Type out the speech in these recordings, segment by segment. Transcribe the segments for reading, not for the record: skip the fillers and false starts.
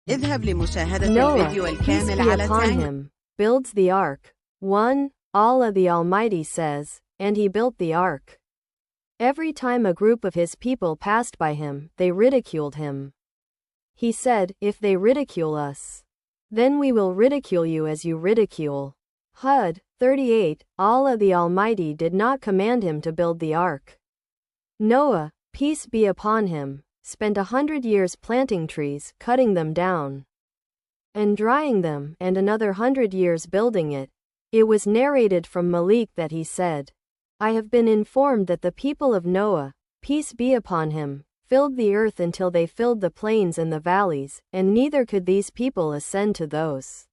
اذهب لمشاهدة Noah, الفيديو peace الكامل be على upon تانج. him, builds the ark. 1. Allah the Almighty says, and he built the ark. Every time a group of his people passed by him, they ridiculed him. He said, if they ridicule us, then we will ridicule you as you ridicule. Hud 38. Allah the Almighty did not command him to build the ark. Noah, peace be upon him, spent 100 years planting trees, cutting them down, and drying them, and another 100 years building it. It was narrated from Malik that he said, I have been informed that the people of Noah, peace be upon him, filled the earth until they filled the plains and the valleys, and neither could these people ascend to those.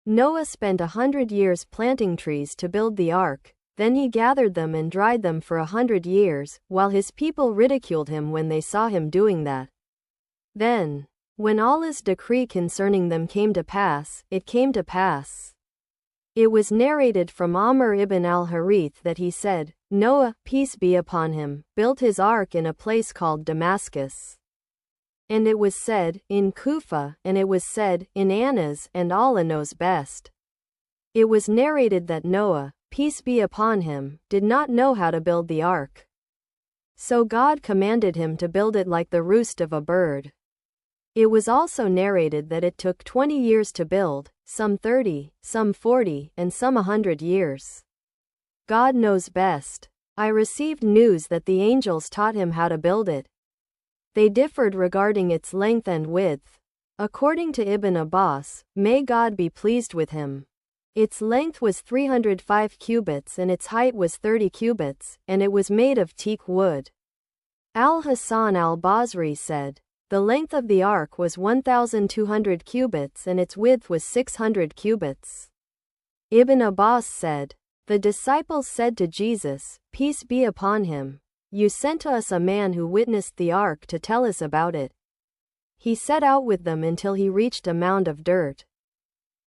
Noah spent 100 years planting trees to build the ark, then he gathered them and dried them for 100 years, while his people ridiculed him when they saw him doing that. Then, when Allah's decree concerning them came to pass, it came to pass. It was narrated from Amr ibn al-Harith that he said, Noah, peace be upon him, built his ark in a place called Damascus. And it was said, in Kufa, and it was said, in Anas, and Allah knows best. It was narrated that Noah, peace be upon him, did not know how to build the ark. So God commanded him to build it like the roost of a bird. It was also narrated that it took 20 years to build, some 30, some 40, and some 100 years. God knows best. I received news that the angels taught him how to build it. They differed regarding its length and width. According to Ibn Abbas, may God be pleased with him, its length was 305 cubits and its height was 30 cubits, and it was made of teak wood. Al-Hasan al-Basri said, the length of the ark was 1,200 cubits and its width was 600 cubits. Ibn Abbas said, the disciples said to Jesus, peace be upon him, you sent to us a man who witnessed the ark to tell us about it. He set out with them until he reached a mound of dirt.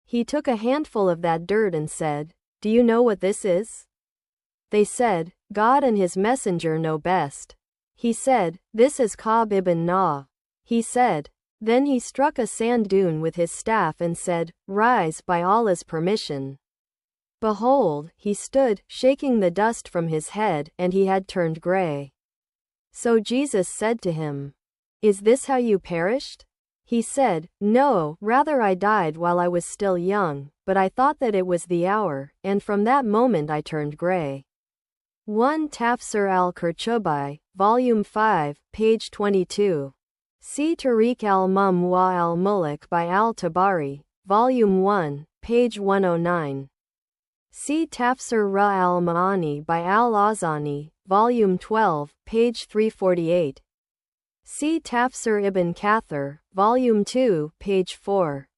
He took a handful of that dirt and said, do you know what this is? They said, God and his messenger know best. He said, this is Ka'b ibn Na. He said, then he struck a sand dune with his staff and said, rise by Allah's permission. Behold, he stood, shaking the dust from his head, and he had turned gray. So Jesus said to him, is this how you perished? He said, no, rather I died while I was still young, but I thought that it was the hour, and from that moment I turned gray. 1 Tafsir al-Qurtubi, Volume 5, page 22. See Tariq al-Mum al-Mulk by al-Tabari, Volume 1, page 109. See Tafsir Ra al-Ma'ani by al-Azani, Volume 12, page 348. See Tafsir ibn Kathir, Volume 2, page 4.